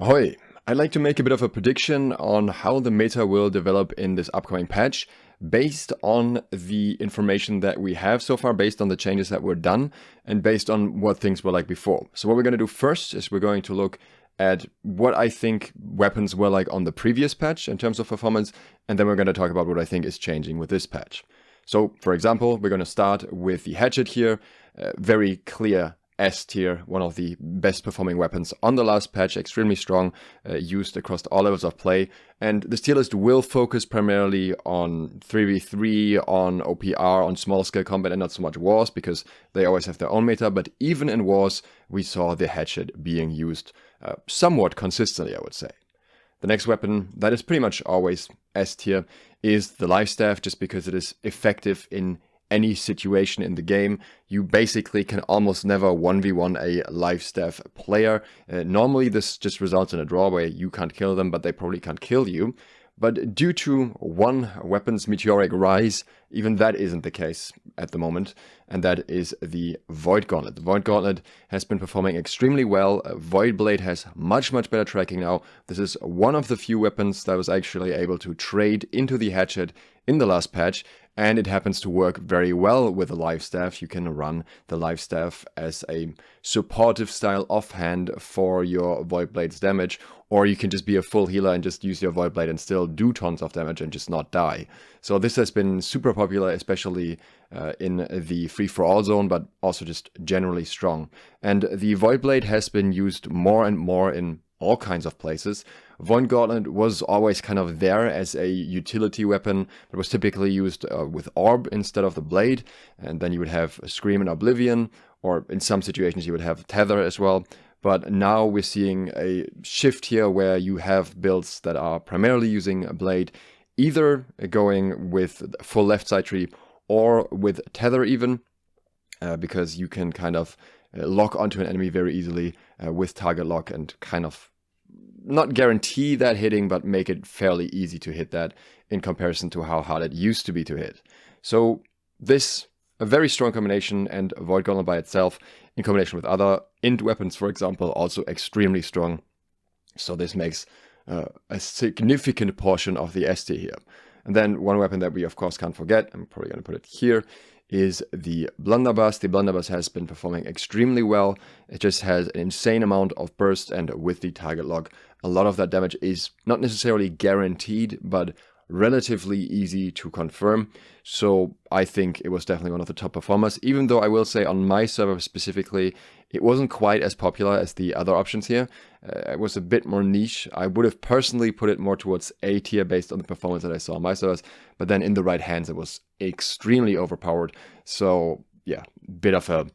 Ahoy! I'd like to make a bit of a prediction on how the meta will develop in this upcoming patch based on the information that we have so far, based on the changes that were done, and based on what things were like before. So what we're going to do first is we're going to look at what I think weapons were like on the previous patch in terms of performance, and then we're going to talk about what I think is changing with this patch. So, for example, we're going to start with the Hatchet here, very clear S tier, one of the best performing weapons on the last patch, extremely strong, used across all levels of play. And this tier list will focus primarily on 3v3, on OPR, on small scale combat, and not so much wars, because they always have their own meta. But even in wars, we saw the Hatchet being used somewhat consistently, I would say. The next weapon that is pretty much always S tier is the Life Staff, just because it is effective in any situation in the game. You basically can almost never 1v1 a Life Staff player. Normally this just results in a draw where you can't kill them, but they probably can't kill you. But due to one weapon's meteoric rise, even that isn't the case at the moment, and that is the Void Gauntlet. The Void Gauntlet has been performing extremely well. Void Blade has much better tracking now. This is one of the few weapons that was actually able to trade into the Hatchet in the last patch, and it happens to work very well with the Life Staff. You can run the Life Staff as a supportive style offhand for your Void Blade's damage, or you can just be a full healer and just use your Void Blade and still do tons of damage and just not die. So this has been super popular, especially in the free-for-all zone, but also just generally strong. And the Void Blade has been used more and more in all kinds of places. Void Gauntlet was always kind of there as a utility weapon, but was typically used with Orb instead of the Blade, and then you would have Scream and Oblivion, or in some situations you would have Tether as well. But now we're seeing a shift here where you have builds that are primarily using a Blade, either going with full left side tree or with Tether even, because you can kind of lock onto an enemy very easily with target lock and kind of not guarantee that hitting, but make it fairly easy to hit that in comparison to how hard it used to be to hit. So this, a very strong combination, and Void Gauntlet by itself, in combination with other int weapons, for example, also extremely strong. So this makes a significant portion of the S tier here. And then one weapon that we of course can't forget, I'm probably going to put it here, is the Blunderbuss. The Blunderbuss has been performing extremely well. It just has an insane amount of burst, and with the target lock, a lot of that damage is not necessarily guaranteed, but relatively easy to confirm. So I think it was definitely one of the top performers, even though I will say on my server specifically, it wasn't quite as popular as the other options here. It was a bit more niche. I would have personally put it more towards A tier based on the performance that I saw on my servers, but then in the right hands it was extremely overpowered. So yeah, bit of a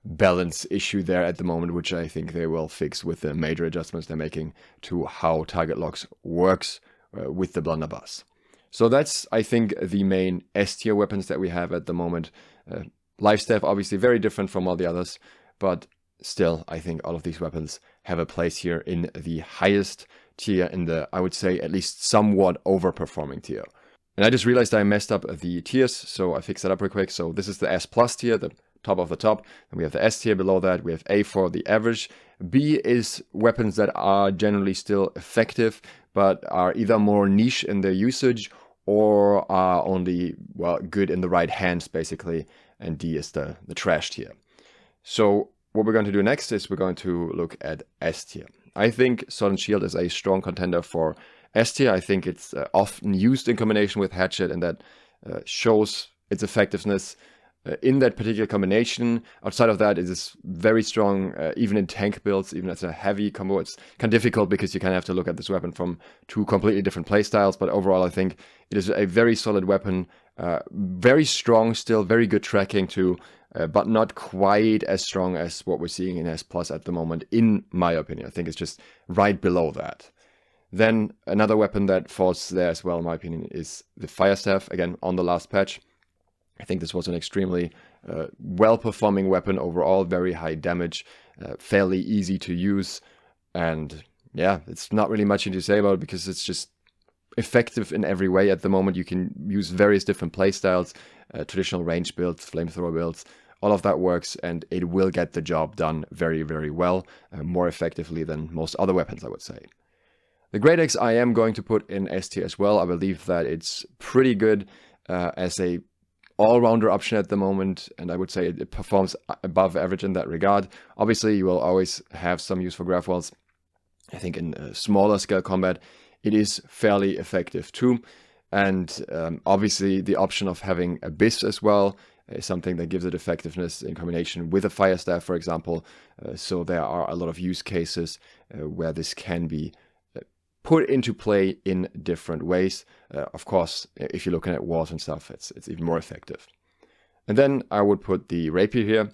balance issue there at the moment, which I think they will fix with the major adjustments they're making to how target locks works with the Blunderbuss. So that's, I think, the main S tier weapons that we have at the moment. Life Staff obviously very different from all the others, but still, I think all of these weapons have a place here in the highest tier, in the, I would say, at least somewhat overperforming tier. And I just realized I messed up the tiers, so I fixed that up real quick. So this is the S plus tier, the top of the top, and we have the S tier below that. We have A for the average. B is weapons that are generally still effective, but are either more niche in their usage or are only, well, good in the right hands, basically. And D is the trash tier. So what we're going to do next is we're going to look at S tier. I think Sword and Shield is a strong contender for S tier. I think it's often used in combination with Hatchet, and that shows its effectiveness in that particular combination. Outside of that, it is very strong, even in tank builds, even as a heavy combo. It's kind of difficult because you kind of have to look at this weapon from two completely different playstyles, but overall I think it is a very solid weapon, very strong still, very good tracking too, but not quite as strong as what we're seeing in S Plus at the moment, in my opinion. I think it's just right below that. Then another weapon that falls there as well, in my opinion, is the Fire Staff, again, on the last patch. I think this was an extremely well-performing weapon overall, very high damage, fairly easy to use, and yeah, it's not really much to say about it because it's just effective in every way at the moment. You can use various different playstyles, traditional range builds, flamethrower builds, all of that works, and it will get the job done very, very well, more effectively than most other weapons, I would say. The Great Axe I am going to put in S tier as well. I believe that it's pretty good as a all-rounder option at the moment, and I would say it performs above average in that regard. Obviously, you will always have some use for graph walls. I think in smaller scale combat, it is fairly effective too. And obviously, the option of having Abyss as well is something that gives it effectiveness in combination with a Fire Staff, for example. So there are a lot of use cases where this can be put into play in different ways. Of course, if you're looking at wars and stuff, it's even more effective. And then I would put the Rapier here.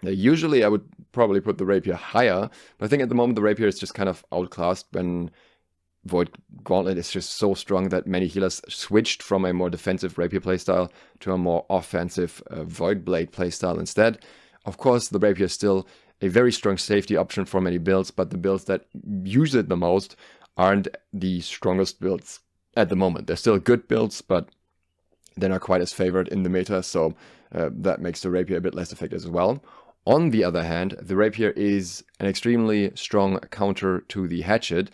Usually I would probably put the Rapier higher, but I think at the moment the Rapier is just kind of outclassed when Void Gauntlet is just so strong that many healers switched from a more defensive Rapier playstyle to a more offensive Void Blade playstyle instead. Of course, the Rapier is still a very strong safety option for many builds, but the builds that use it the most aren't the strongest builds at the moment. They're still good builds, but they're not quite as favored in the meta, so that makes the Rapier a bit less effective as well. On the other hand, the Rapier is an extremely strong counter to the Hatchet,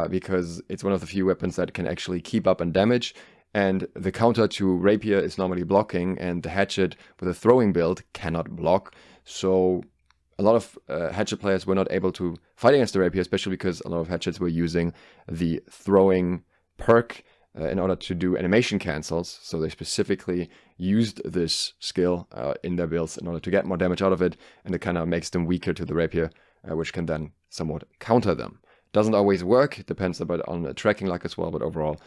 because it's one of the few weapons that can actually keep up on damage, and the counter to Rapier is normally blocking, and the Hatchet with a throwing build cannot block, so a lot of Hatchet players were not able to fight against the Rapier, especially because a lot of Hatchets were using the throwing perk in order to do animation cancels. So they specifically used this skill in their builds in order to get more damage out of it, and it kind of makes them weaker to the Rapier, which can then somewhat counter them. Doesn't always work, it depends a bit on tracking luck as well, but overall,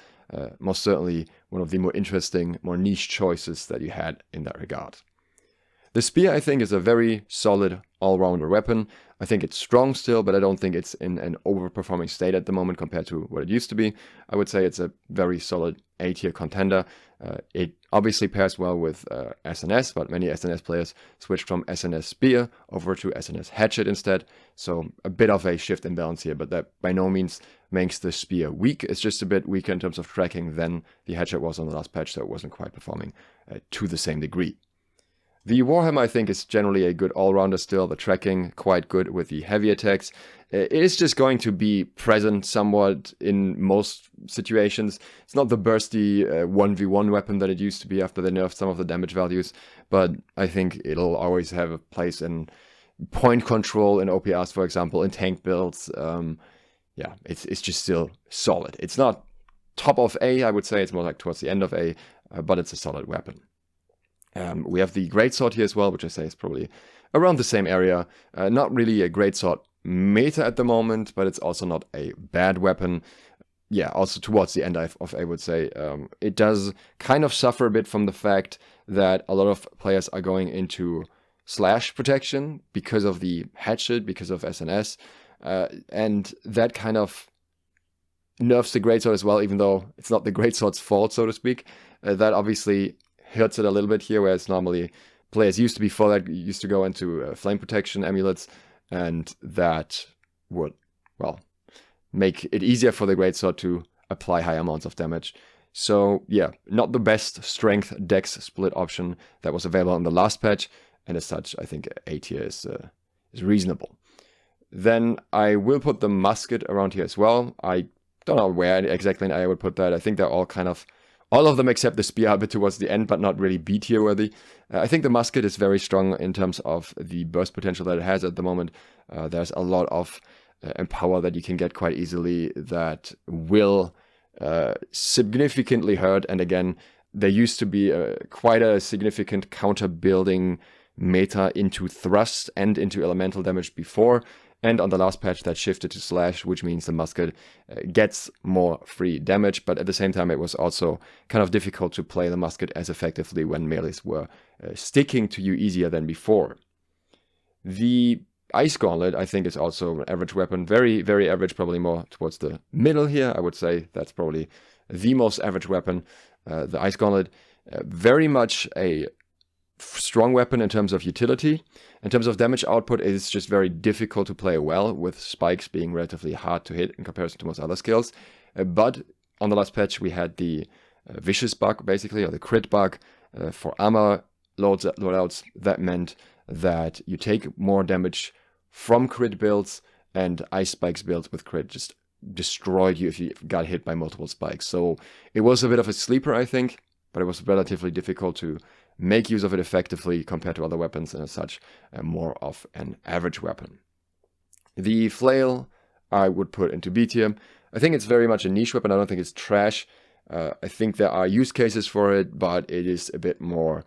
most certainly one of the more interesting, more niche choices that you had in that regard. The Spear, I think, is a very solid all-rounder weapon. I think it's strong still, but I don't think it's in an overperforming state at the moment compared to what it used to be. I would say it's a very solid A-tier contender. It obviously pairs well with SNS, but many SNS players switched from SNS Spear over to SNS Hatchet instead. So a bit of a shift in balance here, but that by no means makes the Spear weak. It's just a bit weaker in terms of tracking than the Hatchet was on the last patch, so it wasn't quite performing to the same degree. The Warhammer, I think, is generally a good all-rounder still. The tracking, quite good with the heavy attacks. It is just going to be present somewhat in most situations. It's not the bursty 1v1 weapon that it used to be after they nerfed some of the damage values, but I think it'll always have a place in point control in OPRs, for example, in tank builds. Yeah, it's just still solid. It's not top of A, I would say. It's more like towards the end of A, but it's a solid weapon. We have the Greatsword here as well, which I say is probably around the same area. Not really a Greatsword meta at the moment, but it's also not a bad weapon. Yeah, also towards the end of I would say. It does kind of suffer a bit from the fact that a lot of players are going into slash protection because of the Hatchet, because of SNS, and that kind of nerfs the Greatsword as well, even though it's not the Greatsword's fault, so to speak. That obviously hurts it a little bit here, whereas normally players used to go into flame protection amulets, and that would, well, make it easier for the Greatsword to apply high amounts of damage. So yeah, not the best strength dex split option that was available in the last patch, and as such, I think A tier is reasonable. Then I will put the musket around here as well. I don't know where exactly I would put that. I think they're all kind of, all of them except the spear a bit towards the end, but not really B tier worthy. I think the musket is very strong in terms of the burst potential that it has at the moment. There's a lot of empower that you can get quite easily that will significantly hurt. And again, there used to be quite a significant counter building meta into thrust and into elemental damage before. And on the last patch that shifted to slash, which means the musket gets more free damage, but at the same time it was also kind of difficult to play the musket as effectively when melees were sticking to you easier than before. The Ice Gauntlet, I think, is also an average weapon, very, very average, probably more towards the middle here. I would say that's probably the most average weapon. The Ice Gauntlet, very much a strong weapon in terms of utility. In terms of damage output, it's just very difficult to play well, with spikes being relatively hard to hit in comparison to most other skills. But on the last patch, we had the vicious bug, basically, or the crit bug for armor loadouts, that meant that you take more damage from crit builds, and Ice Spikes builds with crit just destroyed you if you got hit by multiple spikes. So it was a bit of a sleeper, I think, but it was relatively difficult to make use of it effectively compared to other weapons, and as such, more of an average weapon. The flail I would put into B tier. I think it's very much a niche weapon. I don't think it's trash. I think there are use cases for it, but it is a bit more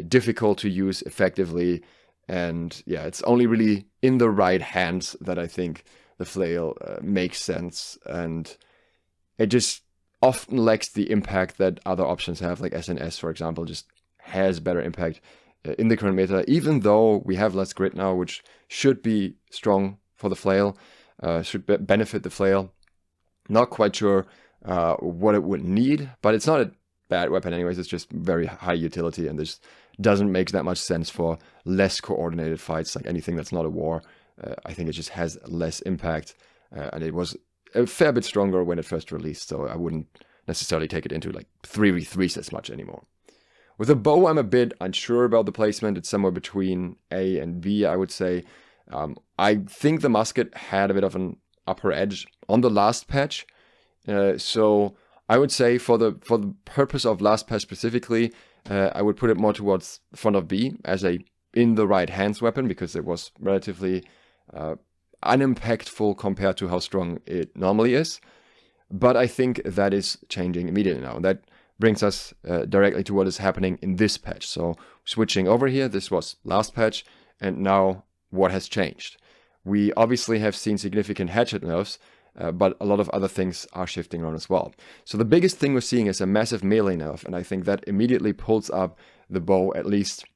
difficult to use effectively. And yeah, it's only really in the right hands that I think the flail makes sense. And it just often lacks the impact that other options have, like SNS, for example, just has better impact in the current meta, even though we have less grit now, which should be strong for the flail, should benefit the flail. Not quite sure what it would need, but it's not a bad weapon anyways. It's just very high utility, and this doesn't make that much sense for less coordinated fights, like anything that's not a war. I think it just has less impact, and it was a fair bit stronger when it first released, so I wouldn't necessarily take it into like 3v3s as much anymore. With a bow, I'm a bit unsure about the placement. It's somewhere between A and B, I would say. I think the musket had a bit of an upper edge on the last patch, so I would say for the purpose of last patch specifically, I would put it more towards front of B as a in the right hands weapon, because it was relatively unimpactful compared to how strong it normally is. But I think that is changing immediately now. And that brings us directly to what is happening in this patch. So switching over here, this was last patch, and now what has changed? We obviously have seen significant hatchet nerfs, but a lot of other things are shifting around as well. So the biggest thing we're seeing is a massive melee nerf, and I think that immediately pulls up the bow at least,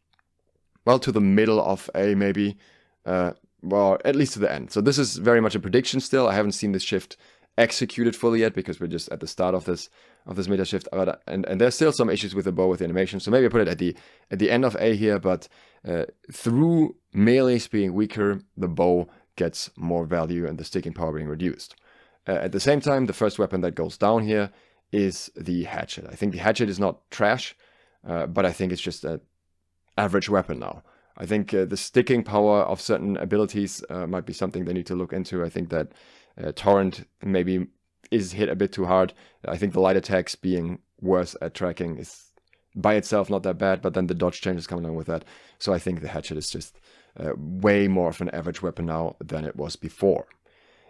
well, to the middle of A maybe, well, at least to the end. So this is very much a prediction still. I haven't seen this shift executed fully yet, because we're just at the start of this meta shift, and there's still some issues with the bow with the animation. So maybe I put it at the end of A here, but through melees being weaker, the bow gets more value and the sticking power being reduced. At the same time, the first weapon that goes down here is the hatchet. I think the hatchet is not trash, but I think it's just an average weapon now. I think the sticking power of certain abilities might be something they need to look into. I think that Torrent maybe is hit a bit too hard. I think the light attacks being worse at tracking is by itself not that bad, but then the dodge changes come along with that. So I think the hatchet is just way more of an average weapon now than it was before.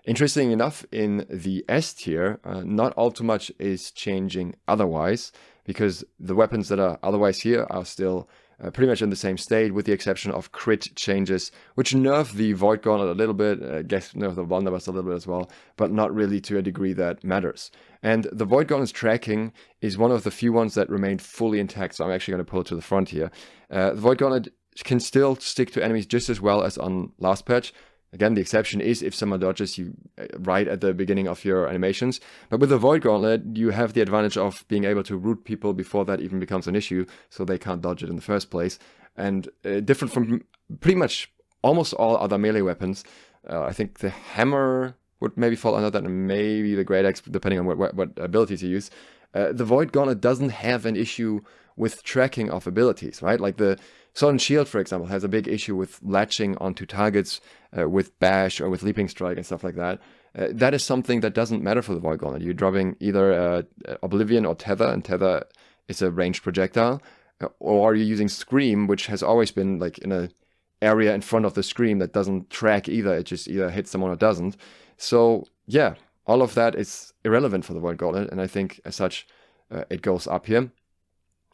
Interesting enough, in the S tier, not all too much is changing otherwise, because the weapons that are otherwise here are still pretty much in the same state, with the exception of crit changes, which nerf the Void Gauntlet a little bit, guess nerf the Blunderbuss a little bit as well, but not really to a degree that matters. And the Void Gauntlet's tracking is one of the few ones that remained fully intact, so I'm actually going to pull it to the front here. The Void Gauntlet can still stick to enemies just as well as on last patch. Again, the exception is if someone dodges you right at the beginning of your animations. But with the Void Gauntlet, you have the advantage of being able to root people before that even becomes an issue, so they can't dodge it in the first place. And different from pretty much almost all other melee weapons, I think the hammer would maybe fall under that, and maybe the Great Axe, depending on what abilities you use. The Void Gauntlet doesn't have an issue with tracking of abilities, right? Like the Sword and Shield, for example, has a big issue with latching onto targets with Bash or with Leaping Strike and stuff like that. That is something that doesn't matter for the Void Gauntlet. You're dropping either Oblivion or Tether, and Tether is a ranged projectile, or you're using Scream, which has always been like in an area in front of the Scream that doesn't track either. It just either hits someone or doesn't. So yeah, all of that is irrelevant for the Void Gauntlet, and I think as such it goes up here.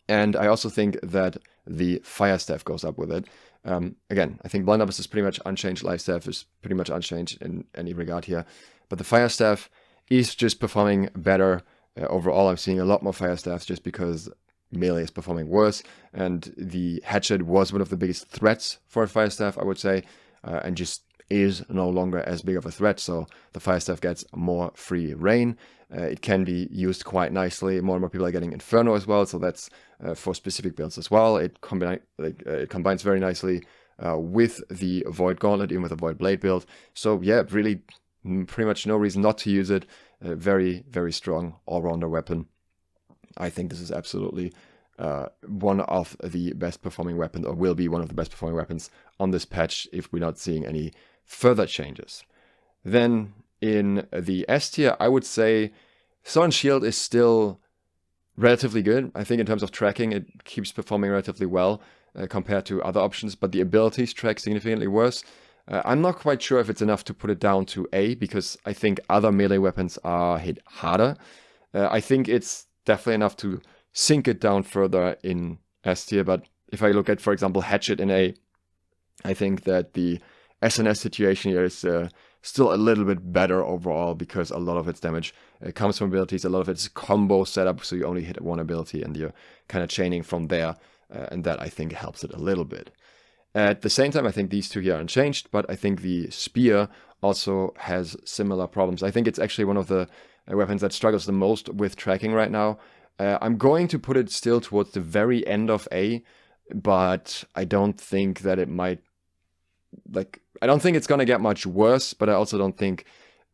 And I also think that the Fire Staff goes up with it. Again, I think Blunderbuss is pretty much unchanged. Life Staff is pretty much unchanged in any regard here. But the Fire Staff is just performing better overall. I'm seeing a lot more Fire Staffs just because melee is performing worse. And the Hatchet was one of the biggest threats for a Fire Staff, I would say, and just is no longer as big of a threat. So the Fire Staff gets more free reign. It can be used quite nicely. More and more people are getting Inferno as well, so that's for specific builds as well. It combines very nicely with the Void Gauntlet, even with a Void Blade build. So yeah, really pretty much no reason not to use it. Very, very strong all-rounder weapon. I think this is absolutely one of the best performing weapons, or will be one of the best performing weapons on this patch if we're not seeing any further changes. Then in the S tier, I would say Sword and Shield is still relatively good. I think in terms of tracking, it keeps performing relatively well compared to other options, but the abilities track significantly worse. I'm not quite sure if it's enough to put it down to A, because I think other melee weapons are hit harder. I think it's definitely enough to sink it down further in S tier, but if I look at, for example, Hatchet in A, I think that the SNS situation here is still a little bit better overall, because a lot of its damage comes from abilities, a lot of it's combo setup, so you only hit one ability and you're kind of chaining from there, and that I think helps it a little bit. At the same time, I think these two here are unchanged, but I think the Spear also has similar problems. I think it's actually one of the weapons that struggles the most with tracking right now. I'm going to put it still towards the very end of A, but I don't think that it might, I don't think it's going to get much worse, but I also don't think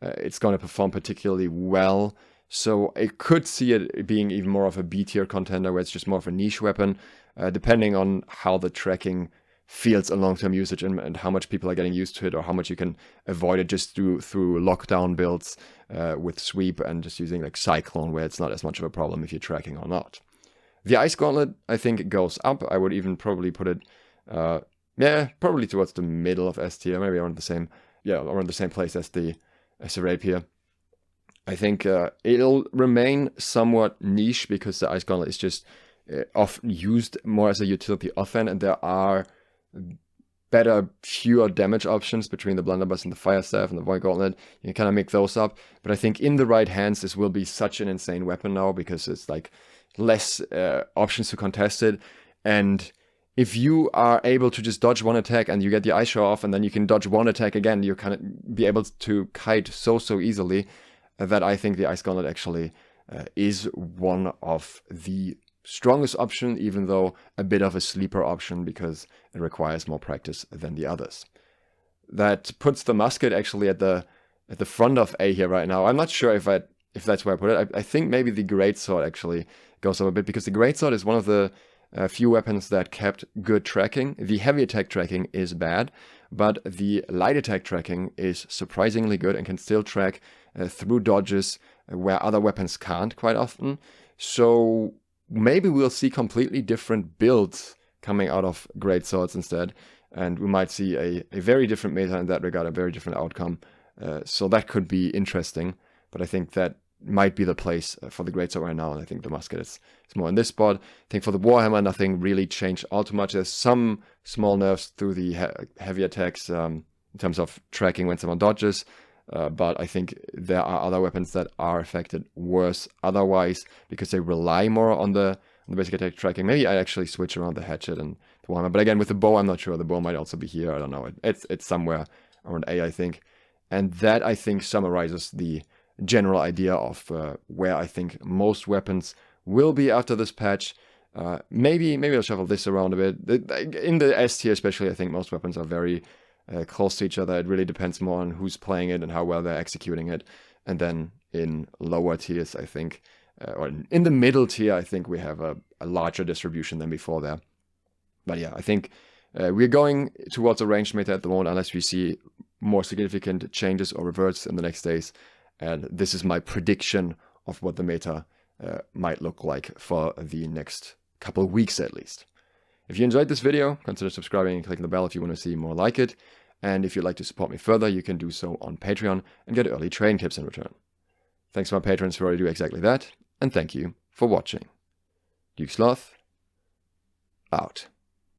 it's going to perform particularly well. So I could see it being even more of a B tier contender, where it's just more of a niche weapon, depending on how the tracking feels in long-term usage and how much people are getting used to it, or how much you can avoid it just through lockdown builds with sweep and just using like Cyclone, where it's not as much of a problem if you're tracking or not. The Ice Gauntlet, I think it goes up. I would even probably put it, probably towards the middle of S tier, maybe around the same place as the Rapier. I think it'll remain somewhat niche, because the Ice Gauntlet is just often used more as a utility offhand, and there are better, fewer damage options between the Blunderbuss and the Fire Staff and the Void Gauntlet. You can kind of make those up, but I think in the right hands this will be such an insane weapon now, because it's like less options to contest it, and if you are able to just dodge one attack and you get the Ice Shower off, and then you can dodge one attack again, you kind of be able to kite so easily that I think the Ice Gauntlet actually is one of the strongest option, even though a bit of a sleeper option, because it requires more practice than the others. That puts the musket actually at the front of A here right now. I'm not sure if that's where I put it. I think maybe the Greatsword actually goes up a bit, because the Greatsword is one of the few weapons that kept good tracking. The heavy attack tracking is bad, but the light attack tracking is surprisingly good and can still track through dodges where other weapons can't quite often. So maybe we'll see completely different builds coming out of Greatswords instead, and we might see a very different meta in that regard, a very different outcome. So that could be interesting, but I think that might be the place for the Greatsword right now, and I think the musket is more in this spot. I think for the Warhammer, nothing really changed all too much. There's some small nerfs through the heavy attacks in terms of tracking when someone dodges, but I think there are other weapons that are affected worse otherwise, because they rely more on the basic attack tracking. Maybe I actually switch around the Hatchet and the Warhammer, but again, with the bow, I'm not sure. The bow might also be here, I don't know. It's somewhere around A, I think. And that, I think, summarizes the general idea of where I think most weapons will be after this patch. Maybe I'll shuffle this around a bit. In the S tier especially, I think most weapons are very close to each other. It really depends more on who's playing it and how well they're executing it. And then in lower tiers, I think, or in the middle tier, I think we have a larger distribution than before there. But yeah, I think we're going towards a ranged meta at the moment, unless we see more significant changes or reverts in the next days. And this is my prediction of what the meta might look like for the next couple of weeks at least. If you enjoyed this video, consider subscribing and clicking the bell if you want to see more like it. And if you'd like to support me further, you can do so on Patreon and get early training tips in return. Thanks to my patrons who already do exactly that, and thank you for watching. Duke Sloth, out.